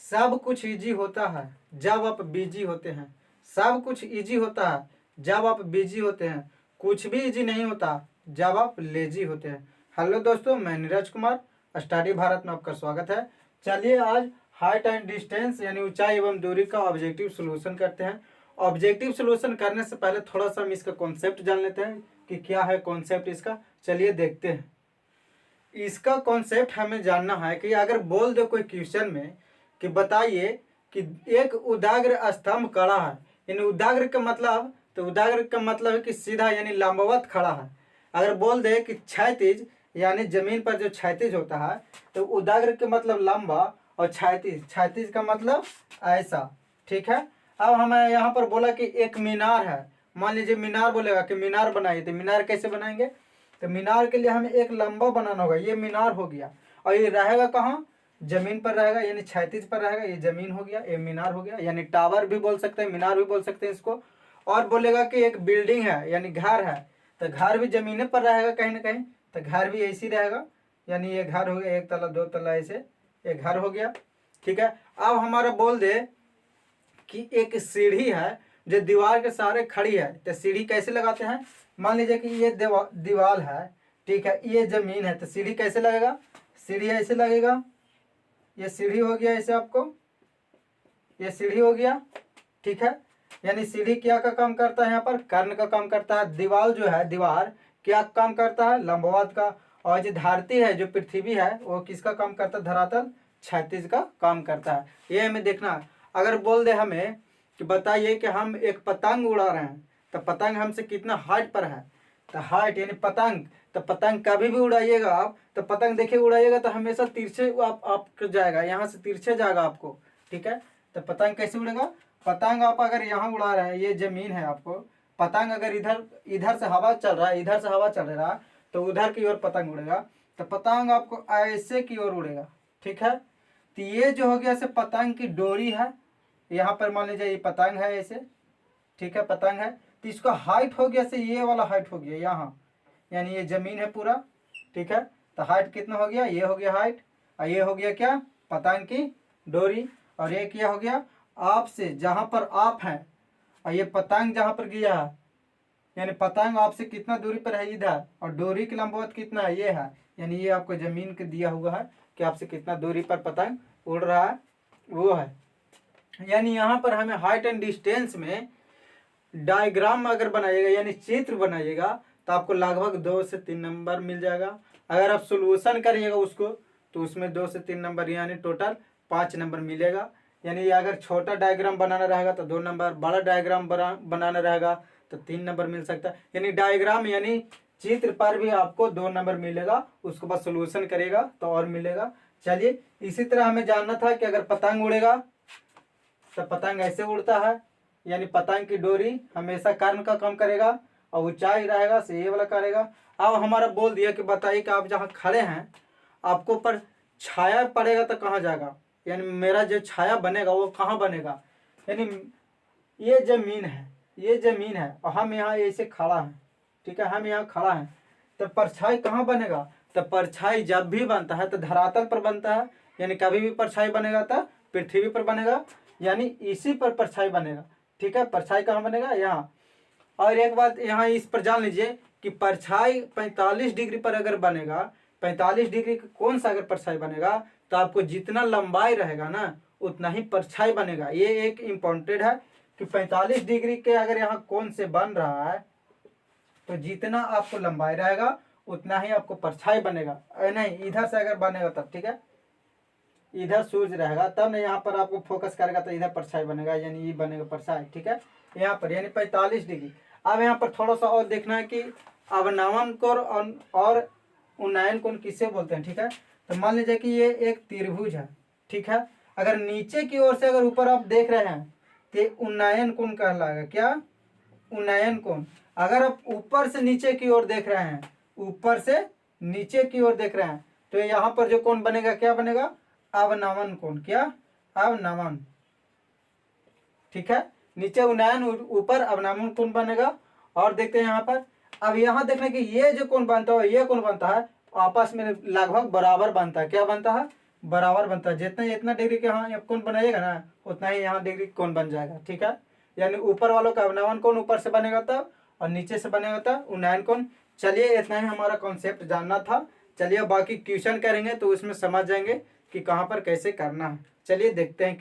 सब कुछ इजी होता है जब आप बिजी होते हैं। सब कुछ इजी होता है जब आप बिजी होते हैं। कुछ भी इजी नहीं होता जब आप लेजी होते हैं। हेलो दोस्तों, मैं नीरज कुमार, स्टडी भारत में आपका स्वागत है। चलिए आज हाइट एंड डिस्टेंस यानी ऊंचाई एवं दूरी का ऑब्जेक्टिव सोल्यूशन करते हैं। ऑब्जेक्टिव सोल्यूशन करने से पहले थोड़ा सा हम इसका कॉन्सेप्ट जान लेते हैं कि क्या है कॉन्सेप्ट इसका। चलिए देखते हैं। इसका कॉन्सेप्ट हमें जानना है कि अगर बोल दो कोई क्वेश्चन में कि बताइए कि एक उदाग्र स्तंभ खड़ा है, यानी उदाग्र का मतलब, तो उदाग्र का मतलब है कि सीधा यानी लंबवत खड़ा है। अगर बोल दे कि क्षैतिज यानी जमीन पर जो क्षैतिज होता है, तो उदाग्र के मतलब लंबा और क्षैतिज, क्षैतिज का मतलब ऐसा। ठीक है। अब हमें यहाँ पर बोला कि एक मीनार है। मान लीजिए मीनार बोलेगा कि मीनार बनाइए, तो मीनार कैसे बनाएंगे? तो मीनार के लिए हमें एक लंबा बनाना होगा। ये मीनार हो गया और ये रहेगा कहाँ? जमीन पर रहेगा, यानी क्षैतिज पर रहेगा। ये जमीन हो गया, ये मीनार हो गया। यानी टावर भी बोल सकते हैं, मीनार भी बोल सकते हैं इसको। और बोलेगा कि एक बिल्डिंग है यानी घर है, तो घर भी जमीन पर रहेगा कहीं ना कहीं, तो घर भी ऐसी रहेगा। यानी ये घर हो गया, एक तला दो तला ऐसे, ये घर हो गया। ठीक है। अब हमारा बोल दे कि एक सीढ़ी है जो दीवार के सहारे खड़ी है, तो सीढ़ी कैसे लगाते हैं? मान लीजिए कि ये दीवार है, ठीक है, ये जमीन है, तो सीढ़ी कैसे लगेगा? सीढ़ी ऐसे लगेगा। ये सीढ़ी हो गया, ऐसे आपको ये सीढ़ी हो गया। ठीक है। यानी सीढ़ी क्या का काम करता है? यहाँ पर कर्ण का काम करता है। दीवार जो है, दीवार क्या काम करता है? लंबवत का। और जो धरती है, जो पृथ्वी है, वो किसका काम करता है? धरातल, क्षैतिज का काम करता है। ये हमें देखना है। अगर बोल दे हमें कि बताइए कि हम एक पतंग उड़ा रहे हैं, तो पतंग हमसे कितना हाइट पर है? तो हाइट यानी पतंग, तो पतंग कभी भी उड़ाइएगा आप, तो पतंग देखिए उड़ाइएगा तो हमेशा तिरछे आप जाएगा, यहाँ से तिरछे जाएगा आपको। ठीक है। तो पतंग कैसे उड़ेगा? पतंग आप अगर यहाँ उड़ा रहे हैं, ये जमीन है आपको, पतंग अगर इधर से हवा चल रहा है, इधर से हवा चल रहा है, तो उधर की ओर पतंग उड़ेगा। तो पतंग आपको ऐसे की ओर उड़ेगा। ठीक है। तो ये जो हो गया से पतंग की डोरी है। यहाँ पर मान लीजिए ये पतंग है ऐसे, ठीक है, पतंग है, तो इसका हाइट हो गया से ये वाला हाइट हो गया यहाँ, यानी ये जमीन है पूरा। ठीक है। तो हाइट कितना हो गया? ये हो गया हाइट, और ये हो गया क्या? पतंग की डोरी। और ये क्या हो गया? आप से जहाँ पर आप हैं, और ये पतंग जहाँ पर गया है, यानी पतंग आपसे कितना दूरी पर है? इधर। और डोरी की लंबावत कितना है? ये है। यानी ये आपको जमीन के दिया हुआ है कि आपसे कितना दूरी पर पतंग उड़ रहा है, वो है। यानी यहाँ पर हमें हाइट एंड डिस्टेंस में डायग्राम अगर बनाइएगा यानी चित्र बनाइएगा, तो आपको लगभग 2 से 3 नंबर मिल जाएगा। अगर आप सोल्यूशन करिएगा उसको, तो उसमें 2 से 3 नंबर यानी टोटल 5 नंबर मिलेगा। यानी अगर छोटा डायग्राम बनाना रहेगा तो 2 नंबर, बड़ा डायग्राम बनाना रहेगा तो 3 नंबर मिल सकता है। यानी डायग्राम यानी चित्र पर भी आपको 2 नंबर मिलेगा, उसके बाद सोल्यूशन करेगा तो और मिलेगा। चलिए, इसी तरह हमें जानना था कि अगर पतंग उड़ेगा तो पतंग ऐसे उड़ता है, यानी पतंग की डोरी हमेशा कर्ण का काम करेगा और ऊंचाई रहेगा से ये वाला करेगा। अब हमारा बोल दिया कि बताइए कि आप जहाँ खड़े हैं, आपको पर छाया पड़ेगा तो कहाँ जाएगा? यानी मेरा जो छाया बनेगा वो कहाँ बनेगा? यानी ये जमीन है, ये जमीन है और हम यहाँ ऐसे खड़ा है। ठीक है, हम यहाँ खड़ा है, तो परछाई कहाँ बनेगा? तो परछाई जब भी बनता है तो धरातल पर बनता है, यानी कभी भी परछाई बनेगा तो पृथ्वी पर बनेगा, यानी इसी पर परछाई बनेगा। ठीक है। परछाई कहाँ बनेगा? यहाँ। और एक बात यहाँ इस पर जान लीजिए कि परछाई 45 डिग्री पर अगर बनेगा, 45 डिग्री का कौन सा अगर परछाई बनेगा, तो आपको जितना लंबाई रहेगा ना उतना ही परछाई बनेगा। ये एक इम्पोर्टेंट है कि 45 डिग्री के अगर यहाँ कौन से बन रहा है, तो जितना आपको लंबाई रहेगा उतना ही आपको परछाई बनेगा। नहीं, इधर से अगर बनेगा तब, ठीक है, इधर सूर्य रहेगा तब ना यहाँ पर आपको फोकस करेगा तो इधर परछाई बनेगा, यानी ये बनेगा परछाई। ठीक है, यहाँ पर यानी 45 डिग्री। अब यहाँ पर थोड़ा सा और देखना है कि अवनमन कोण और उन्नयन कोण किसे बोलते हैं। ठीक है। तो मान लीजिए कि ये एक त्रिभुज है। ठीक है। अगर नीचे की ओर से अगर ऊपर आप देख रहे हैं तो उन्नयन कोण कहलाएगा। क्या? उन्नयन कोण। अगर आप ऊपर से नीचे की ओर देख रहे हैं, ऊपर से नीचे की ओर देख रहे हैं, तो यहाँ पर जो कोण बनेगा क्या बनेगा? अवनमन कोण। क्या? अवनमन। ठीक है। नीचे उन्नयन, ऊपर अवनमन कोण बनेगा। और देखते हैं यहाँ पर, अब यहाँ देखना कि ये जो कोण बनता है, ये कोण बनता है आपस में लगभग बराबर बनता है। क्या बनता है? बराबर बनता है। जितना इतना डिग्री के यहाँ कोण बनाइएगा ना उतना ही यहाँ डिग्री कोण बन जाएगा। ठीक है, यानी ऊपर वालों का नवन कोण ऊपर से बनेगा तब और नीचे से बनेगा तब उन्नयन कोण। चलिए इतना ही हमारा कॉन्सेप्ट जानना था। चलिए बाकी क्वेश्चन करेंगे तो उसमें समझ जाएंगे कि कहाँ पर कैसे करना है। चलिए देखते हैं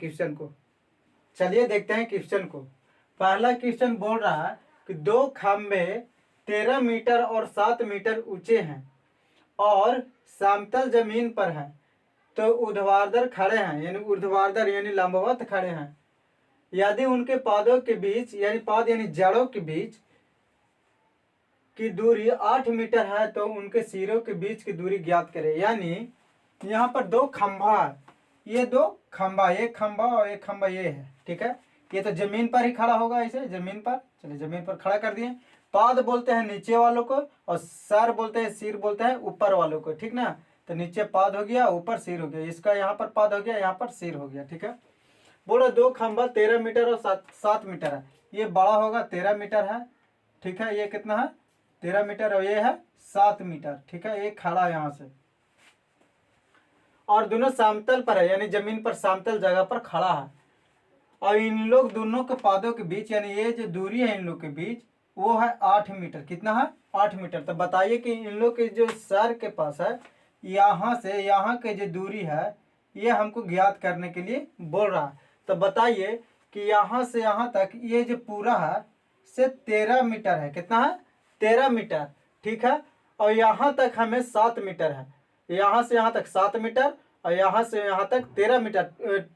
क्वेश्चन को। पहला क्वेश्चन बोल रहा है कि दो खंभे 13 मीटर और 7 मीटर ऊंचे हैं और समतल जमीन पर हैं, तो ऊर्ध्वाधर खड़े हैं, यानी ऊर्ध्वाधर यानी लंबवत खड़े हैं। यदि उनके पादों के बीच यानी पाद यानी जड़ों के बीच की दूरी 8 मीटर है तो उनके सिरों के बीच की दूरी ज्ञात करें। यानी यहाँ पर दो खंभा है, ये दो खंभा, एक खंभा और एक खंभा ये है। ठीक है, ये तो जमीन पर ही खड़ा होगा, इसे जमीन पर, चलिए जमीन पर खड़ा कर दिए। पाद बोलते हैं नीचे वालों को और सर बोलते हैं, सिर बोलते हैं ऊपर वालों को। ठीक ना, तो नीचे पाद हो गया, ऊपर सिर हो गया, इसका यहाँ पर पाद हो गया, यहाँ पर सिर हो गया। ठीक है, बोलो दो खंभा 13 मीटर और 7 मीटर है। ये बड़ा होगा 13 मीटर है। ठीक है, ये कितना है 13 मीटर और ये है 7 मीटर। ठीक है, ये खड़ा है यहाँ से और दोनों समतल पर है, यानी जमीन पर समतल जगह पर खड़ा है। और इन लोग दोनों के पादों के बीच यानी ये जो दूरी है इन लोग के बीच वो है 8 मीटर। कितना है 8 मीटर। तो बताइए कि इन लोग के जो सर के पास है यहाँ से यहाँ के जो दूरी है ये हमको ज्ञात करने के लिए बोल रहा है। तो बताइए कि यहाँ से यहाँ तक ये जो पूरा है से 13 मीटर है। कितना है 13 मीटर। ठीक है, और यहाँ तक हमें 7 मीटर है, यहाँ से यहाँ तक 7 मीटर और यहाँ से यहाँ तक 13 मीटर,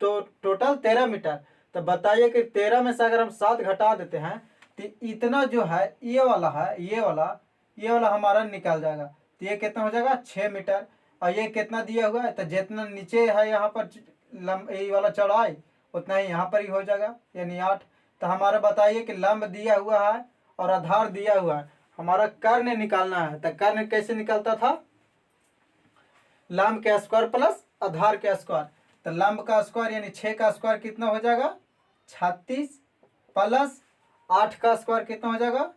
तो टोटल 13 मीटर। तो बताइए कि 13 में से अगर हम 7 घटा देते हैं तो इतना जो है ये वाला है, ये वाला हमारा निकल जाएगा। तो ये कितना हो जाएगा 6 मीटर। और ये कितना दिया हुआ है, तो जितना नीचे है यहाँ पर ये वाला चौड़ाई उतना ही यहाँ पर ही हो जाएगा, यानी 8। तो हमारा बताइए कि लंब दिया हुआ है और आधार दिया हुआ है, हमारा कर्ण निकालना है। तो कर्ण कैसे निकलता था, लंब के स्क्वायर प्लस आधार के स्क्वायर। तो लंब का स्क्वायर यानी 6 का स्क्वायर कितना हो जाएगा 36 प्लस 8 का स्क्वायर कितना हो जाएगा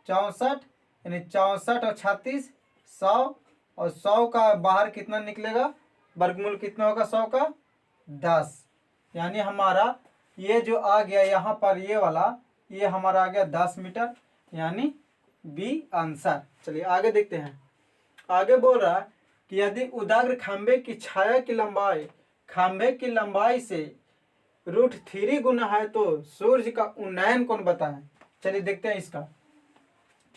64, यानी 64 और 36 100, और 100 का बाहर कितना निकलेगा, वर्गमूल कितना होगा 100 का 10। यानी हमारा ये जो आ गया यहाँ पर ये वाला, ये हमारा आ गया 10 मीटर, यानी बी आंसर। चलिए आगे देखते हैं। आगे बोल रहा है कि यदि उदाग्र खंभे की छाया की लंबाई खंभे की लंबाई से √3 गुना है तो सूर्य का उन्नयन कोण बताएं। चलिए देखते हैं। इसका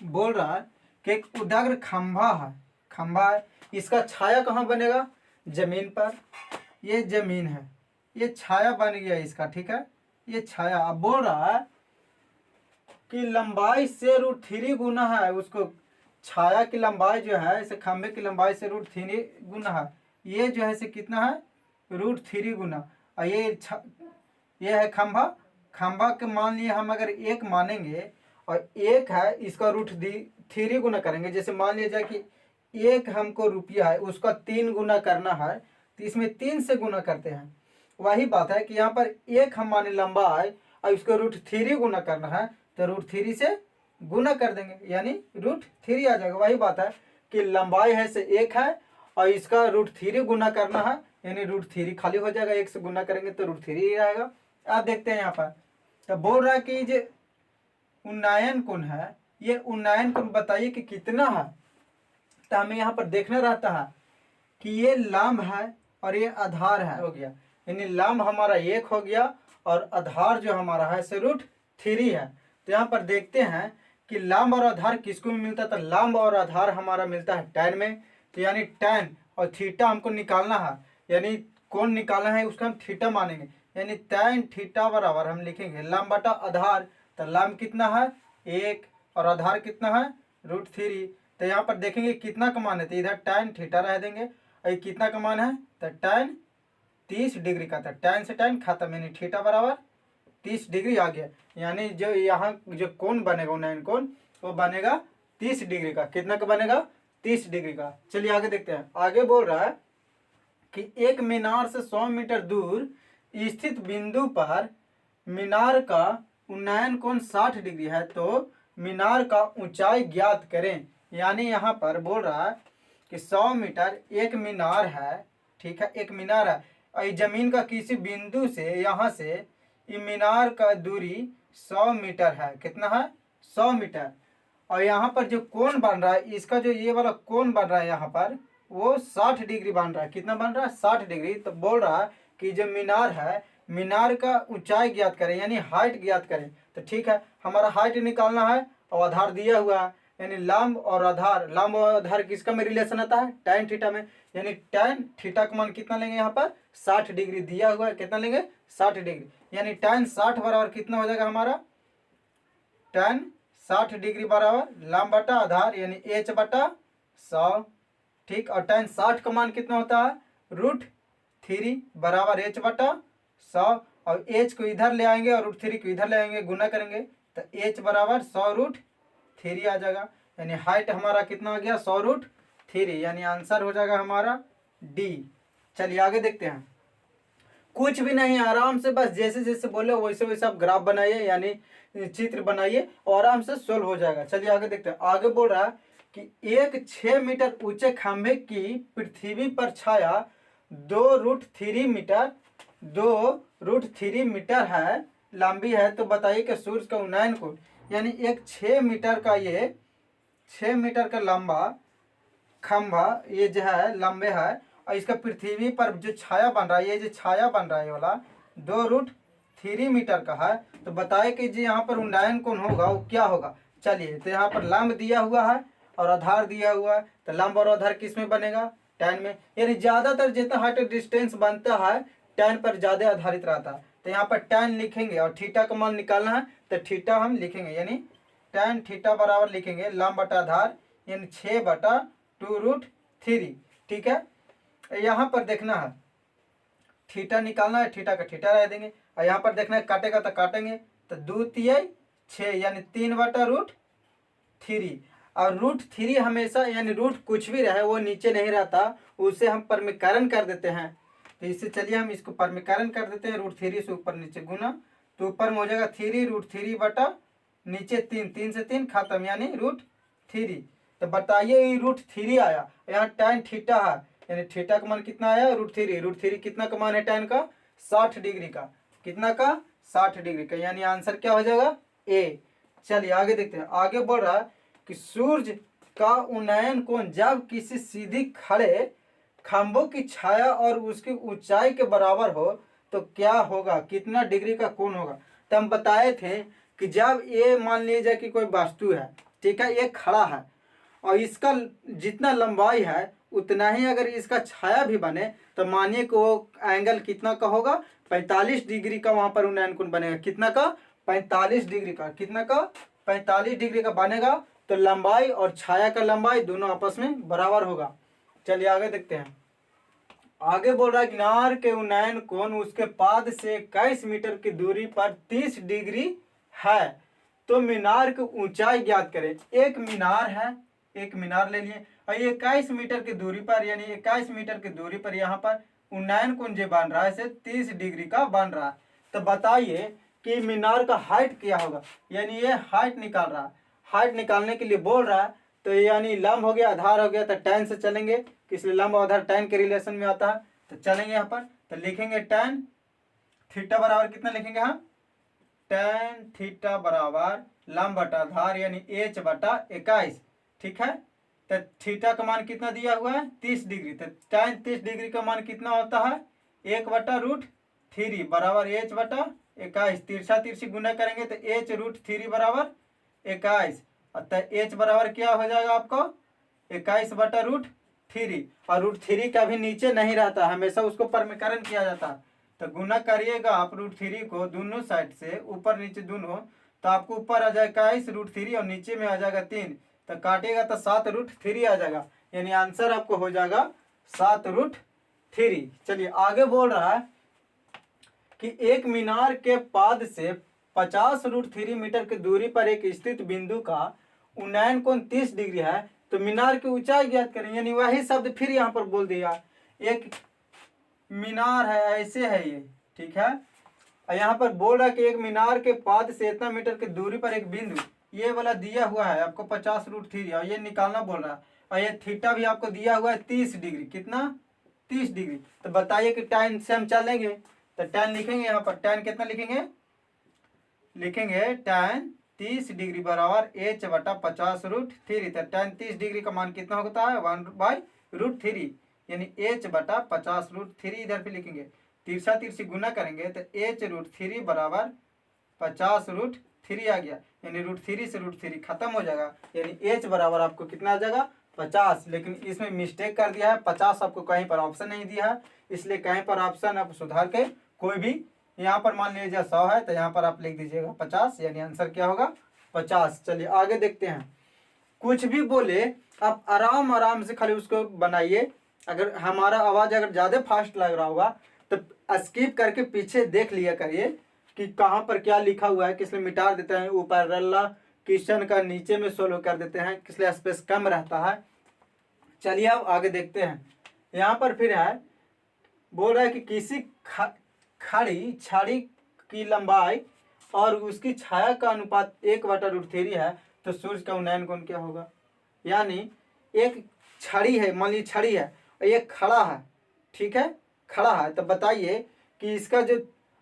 बोल रहा है कि एक उदाग्र खंभा है, इसका छाया कहाँ बनेगा, जमीन पर। ये जमीन है, ये छाया बन गया इसका। ठीक है, ये छाया। अब बोल रहा है कि लंबाई से √3 गुना है, उसको छाया की लंबाई जो है इसे खंभे की लंबाई से √3 गुना है। ये जो है इसे कितना है √3 गुना। और ये है खंभा के मान लिए हम अगर 1 मानेंगे और 1 है इसका √3 गुना करेंगे। जैसे मान लिया जाए कि 1 हमको रुपया है उसका 3 गुना करना है तो इसमें 3 से गुना करते हैं। वही बात है कि यहाँ पर 1 हम माने लंबा है और इसको √3 गुना करना है तो √3 से गुना कर देंगे, यानी √3 आ जाएगा। वही बात है कि लंबाई है से 1 है और इसका √3 गुना करना है, यानी √3 खाली हो जाएगा, 1 से गुना करेंगे तो √3 ही आएगा। आप देखते हैं यहाँ पर तो बोल रहा है कि जो उन्नयन कोण है ये उन्नयन कोण बताइए कि कितना है। तो हमें यहाँ पर देखना रहता है कि ये लंब है और ये आधार है, हो गया, यानी लंब हमारा 1 हो गया और आधार जो हमारा है से √3 है। तो यहाँ पर देखते हैं कि लंब और आधार किसको में मिलता है, तो लंब और आधार हमारा मिलता है tan में। तो यानी tan और थीटा हमको निकालना है, यानी कोण निकालना है उसका हम थीटा मानेंगे, यानी tan थीटा बराबर हम लिखेंगे लंब बटा आधार। तो लंब कितना है 1 और आधार कितना है √3। तो यहाँ पर देखेंगे कितना का मान है, तो इधर tan थीटा रह देंगे और ये कितना का मान है तो tan 30 डिग्री का था। tan से tan खत्म, यानी थीटा बराबर 30 डिग्री आ गया। यानी जो यहाँ जो कोण बनेगा उन्नयन कोण वो बनेगा 30 डिग्री का। कितना का बनेगा 30 डिग्री का। चलिए आगे देखते हैं। आगे बोल रहा है कि एक मीनार से 100 मीटर दूर स्थित बिंदु पर मीनार का उन्नयन कोण 60 डिग्री है तो मीनार का ऊंचाई ज्ञात करें। यानी यहाँ पर बोल रहा है कि 100 मीटर एक मीनार है ठीक है, एक मीनार है और इस जमीन का किसी बिंदु से यहाँ से ये मीनार का दूरी 100 मीटर है। कितना है? 100 मीटर। और यहाँ पर जो कोण बन रहा है, इसका जो ये वाला कोण बन रहा है यहाँ पर, वो 60 डिग्री बन रहा है। कितना बन रहा है? 60 डिग्री। तो बोल रहा है कि जो मीनार है, मीनार का ऊंचाई ज्ञात करें, यानी हाइट ज्ञात करें। तो ठीक है, हमारा हाइट निकालना है और आधार दिया हुआ है, यानी लंब और आधार। लंब और आधार किसका में रिलेशन आता है? tan थीटा में। यानी tan थीटा का मान कितना लेंगे यहाँ पर? 60 डिग्री दिया हुआ है। कितना लेंगे? 60 डिग्री। यानी tan 60 बराबर कितना हो जाएगा हमारा? tan 60 डिग्री बराबर लंब बटा आधार यानी h बटा 100। ठीक, और tan 60 का मान कितना होता है? √3 बराबर h बटा 100। और h को इधर ले आएंगे और √3 को इधर ले आएंगे, गुना करेंगे तो h बराबर 100√3 आ जाएगा। यानी हाइट हमारा कितना आ गया? 100√3। यानी आंसर हो जाएगा हमारा डी। चलिए आगे देखते हैं। कुछ भी नहीं, आराम से बस जैसे जैसे बोले वैसे वैसे आप ग्राफ बनाइए, यानी चित्र बनाइए और आराम से सोल्व हो जाएगा। चलिए आगे देखते हैं। आगे बोल रहा है कि एक 6 मीटर ऊंचे खंभे की पृथ्वी पर छाया 2√3 मीटर है, लंबी है। तो बताइए कि सूर्य का उन्नयन कोण, यानी एक 6 मीटर का, ये 6 मीटर का लंबा खंभा ये जो है लंबे है, और इसका पृथ्वी पर जो छाया बन रहा है, ये जो छाया बन रहा है ये वाला 2√3 मीटर का है। तो बताए कि जी यहाँ पर उन्नयन कोण होगा वो क्या होगा। चलिए, तो यहाँ पर लंब दिया हुआ है और आधार दिया हुआ है। तो लंब और आधार किस में बनेगा? tan में। यानी ज्यादातर जितना हाइट डिस्टेंस बनता है tan पर ज्यादा आधारित रहता है। तो यहाँ पर tan लिखेंगे और थीटा का मान निकालना है तो थीटा हम लिखेंगे, यानी tan थीटा बराबर लिखेंगे लंब बटा आधार यानी 6/2√3। ठीक है, यहाँ पर देखना है थीटा निकालना है, थीटा का थीटा रह देंगे। और यहाँ पर देखना है काटेगा तो काटेंगे, तो 2×3 = 6 यानी 3/√3। और √3 हमेशा, यानी रूट कुछ भी रहे वो नीचे नहीं रहता, उसे हम परमीकरण कर देते हैं। तो इससे चलिए हम इसको परमीकरण कर देते हैं। √3 से ऊपर नीचे गुना, तो ऊपर में हो जाएगा 3√3 बटा नीचे 3, 3 से 3 खत्म, यानी √3। तो बताइए ये √3 आया, यहाँ tan थीटा है, यानी थीटा का मान कितना आया? √3। √3 कितना का मान है tan का? 60 डिग्री का। कितना का? 60 डिग्री का। यानी आंसर क्या हो जाएगा? ए। चलिए आगे देखते हैं। आगे बोल रहा है कि सूर्य का उन्नयन कोण जब किसी सीधी खड़े खंभों की छाया और उसकी ऊंचाई के बराबर हो तो क्या होगा? कितना डिग्री का कोण होगा? तो हम बताए थे कि जब ये मान लीजिए कि कोई वस्तु है, ठीक है, ये खड़ा है और इसका जितना लंबाई है उतना ही अगर इसका छाया भी बने तो मानिए कि वो एंगल कितना का होगा? 45 डिग्री का वहां पर उन्नयन कोण बनेगा। कितना का? 45 डिग्री का। कितना का? 45 डिग्री का बनेगा। तो लंबाई और छाया का लंबाई दोनों आपस में बराबर होगा। चलिए आगे देखते हैं। आगे बोल रहा है मीनार के उन्नयन कोण उसके पाद से 21 मीटर की दूरी पर 30 डिग्री है। तो मीनार की ऊंचाई ज्ञात करें। एक मीनार है, एक मीनार ले लिए और 21 मीटर की दूरी पर, यानी 21 मीटर की दूरी पर यहाँ पर उन्नयन कोण जो बन रहा है इसे 30 डिग्री का बन रहा है। तो बताइए कि मीनार का हाइट क्या होगा, यानी ये हाइट निकाल रहा है। हाइट निकालने के लिए बोल रहा है, तो यानी लंब हो गया, आधार हो गया, तो tan से चलेंगे, इसलिए लंब और आधार tan के रिलेशन में आता है। तो चलेंगे यहाँ पर, तो लिखेंगे tan थीटा बराबर कितना लिखेंगे हम? tan थीटा बराबर लंब बटा आधार यानी h बटा 21। ठीक है, तो थीटा का मान कितना दिया हुआ है? 30 डिग्री। तो tan 30 डिग्री का मान कितना होता है? 1/√3 बराबर h बटा 21। तिरछा तिरछी गुना करेंगे तो h√3 बराबर 21। तो h बराबर क्या हो जाएगा आपको? 21/√3। और √3 का भी नीचे नहीं रहता, हमेशा उसको परमीकरण किया जाता है। तो गुना करिएगा आप √3 को दोनों साइड से, ऊपर नीचे दोनों, तो आपको ऊपर आ जाएगा 21√3 और नीचे में आ जाएगा 3। तो काटेगा तो 7√3 आ जाएगा, यानी आंसर आपको हो जाएगा 7√3। चलिए आगे बोल रहा है कि एक मीनार के पाद से 50√3 मीटर की दूरी पर एक स्थित बिंदु का उन्नयन कोण 30 डिग्री है। तो मीनार की ऊंचाई ज्ञात करें, यानी वही शब्द फिर यहाँ पर बोल दिया। एक मीनार है, ऐसे है ये, ठीक है, और यहाँ पर बोल रहा है कि एक मीनार के पाद से इतना मीटर की दूरी पर एक बिंदु, ये वाला दिया हुआ है आपको 50√3 और ये निकालना बोल रहा है। और ये थीटा भी आपको दिया हुआ है 30 डिग्री। कितना? 30 डिग्री। तो बताइए कि tan से हम चलेंगे तो tan लिखेंगे यहाँ पर, tan कितना लिखेंगे tan 30 डिग्री बराबर h/50√3। तो tan 30 डिग्री का मान कितना होता है 1/√3 यानी h/50√3 इधर पे लिखेंगे। तिरछा तिरछी गुना करेंगे तो h√3 बराबर 50√3 आ गया, यानी √3 से √3 खत्म हो जाएगा, यानी h बराबर आपको कितना आ जाएगा 50। लेकिन इसमें मिस्टेक कर दिया है, 50 आपको कहीं पर ऑप्शन नहीं दिया है, इसलिए कहीं पर ऑप्शन आप सुधार के कोई भी, यहाँ पर मान लीजिए 100 है तो यहाँ पर आप लिख दीजिएगा 50, यानी आंसर क्या होगा 50। चलिए आगे देखते हैं। कुछ भी बोले आप आराम आराम से खाली उसको बनाइए। अगर हमारा आवाज़ अगर ज़्यादा फास्ट लग रहा होगा तो स्किप करके पीछे देख लिया करिए कि कहाँ पर क्या लिखा हुआ है, किसलिए मिटा देते हैं ऊपर रल्ला क्वेश्चन का नीचे में सोलो कर देते हैं, किसलिए स्पेस कम रहता है। चलिए अब आगे देखते हैं। यहाँ पर फिर है, बोल रहा है कि किसी खड़ी छड़ी की लंबाई और उसकी छाया का अनुपात 1/√3 है तो सूर्य का उन्नयन कोण क्या होगा। यानी एक छड़ी है, मान लीजिए छड़ी है और एक खड़ा है, ठीक है, खड़ा है, तो बताइए कि इसका जो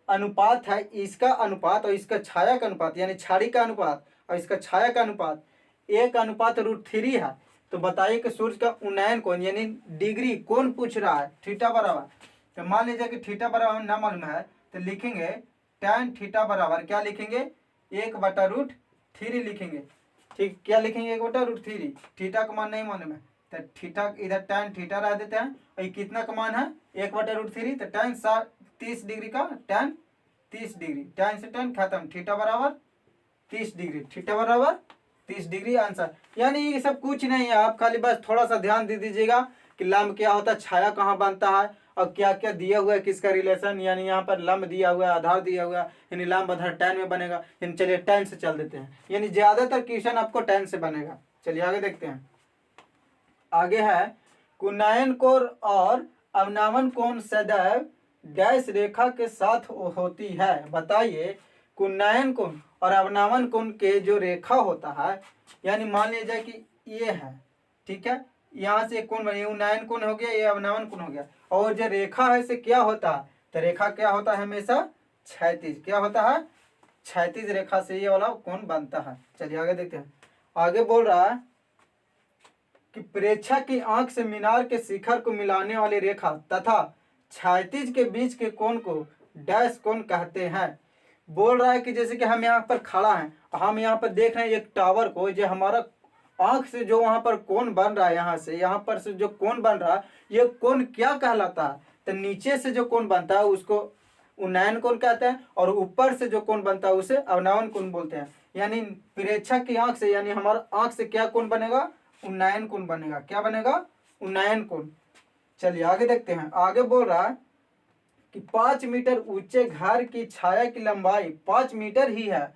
अनुपात है, इसका अनुपात और इसका छाया का अनुपात, यानी छड़ी का अनुपात और इसका छाया का अनुपात 1/√3 है। तो बताइए कि सूर्य का उन्नयन कोण यानी डिग्री कोण पूछ रहा है, थीटा बराबर। तो मान लीजिए कि थीटा बराबर ना मालूम है तो लिखेंगे tan थीटा बराबर क्या लिखेंगे 1/√3 लिखेंगे, ठीक, क्या लिखेंगे 1/√3। थीटा का मान नहीं मालूम है तो थीटा इधर tan थीटा रह देते हैं, और कितना का मान है 1/√3, तो tan 30 डिग्री का tan 30 डिग्री, tan से tan खत्म, थीटा बराबर 30 डिग्री, थीटा बराबर 30 डिग्री आंसर। यानी ये सब कुछ नहीं है, आप खाली बस थोड़ा सा ध्यान दे दीजिएगा कि लंब क्या होता है, छाया कहाँ बनता है और क्या क्या दिया हुआ है, किसका रिलेशन। यानी यहाँ पर लंब दिया हुआ है, आधार दिया हुआ है, यानी लंब आधार tan में बनेगा। यानी चलिए tan से चल देते हैं, यानी ज्यादातर क्वेश्चन आपको tan से बनेगा। चलिए आगे देखते हैं। आगे है कुन्नयन कोण और अवनमन कोण सदैव डैश रेखा के साथ होती है। बताइए कुन्नयन कोण और अवनमन कोण के जो रेखा होता है, यानी मान लीजिए कि ये है, ठीक है, यहाँ से कोण बने, उन्नयन कोण हो गया, ये अवनमन कोण हो गया, और जो रेखा है इसे क्या होता है, तो रेखा क्या होता है हमेशा क्षैतिज, क्या होता है क्षैतिज रेखा से ये वाला कोण बनता है। चलिए आगे देखते हैं। आगे बोल रहा है कि प्रेक्षक की आंख से मीनार के शिखर को मिलाने वाली रेखा तथा क्षैतिज के बीच के कोण को डैश कोण कहते हैं। बोल रहा है कि जैसे कि हम यहाँ पर खड़ा हैं, हम यहाँ पर देख रहे हैं एक टावर को, जो हमारा आंख से जो वहां पर कोण बन रहा है, यहाँ पर से जो कोण बन रहा है, ये कोण क्या कहलाता है, तो नीचे से जो कोण बनता है उसको उन्नयन कोण कहते हैं, और ऊपर से जो कोण बनता है उसे अवनमन कोण बोलते हैं। यानी प्रेक्षक की आंख से, यानी हमारा आंख से क्या कोण बनेगा, उन्नयन कोण बनेगा, क्या बनेगा उन्नयन कोण। चलिए आगे देखते हैं। आगे बोल रहा है कि 5 मीटर ऊंचे घर की छाया की लंबाई 5 मीटर ही है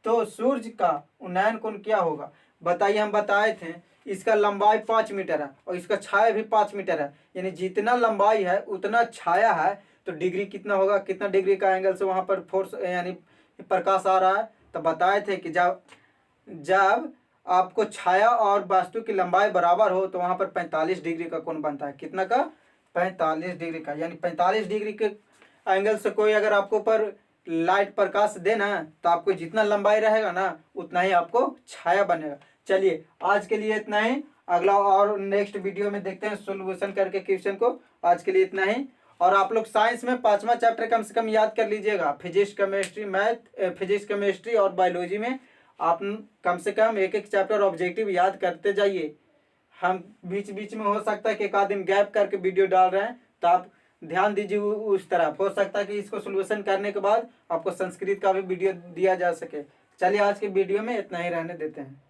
तो सूर्य का उन्नयन कोण क्या होगा। बताइए, हम बताए थे इसका लंबाई 5 मीटर है और इसका छाया भी 5 मीटर है, यानी जितना लंबाई है उतना छाया है, तो डिग्री कितना होगा, कितना डिग्री का एंगल से वहां पर फोर्स यानी प्रकाश आ रहा है। तो बताए थे कि जब आपको छाया और वास्तु की लंबाई बराबर हो तो वहां पर 45 डिग्री का कोण बनता है, कितना का 45 डिग्री का, यानी 45 डिग्री के एंगल से कोई अगर आपको ऊपर लाइट प्रकाश देना है तो आपको जितना लंबाई रहेगा ना उतना ही आपको छाया बनेगा। चलिए आज के लिए इतना ही, अगला और नेक्स्ट वीडियो में देखते हैं सोल्यूशन करके क्वेश्चन को। आज के लिए इतना ही, और आप लोग साइंस में 5वां चैप्टर कम से कम याद कर लीजिएगा, physics chemistry math, physics chemistry और बायोलॉजी में आप कम से कम एक एक चैप्टर ऑब्जेक्टिव याद करते जाइए। हम बीच बीच में हो सकता है कि एक आध दिन गैप करके वीडियो डाल रहे हैं, तो आप ध्यान दीजिए उस तरफ, हो सकता है कि इसको सोल्यूशन करने के बाद आपको संस्कृत का भी वीडियो दिया जा सके। चलिए आज के वीडियो में इतना ही रहने देते हैं।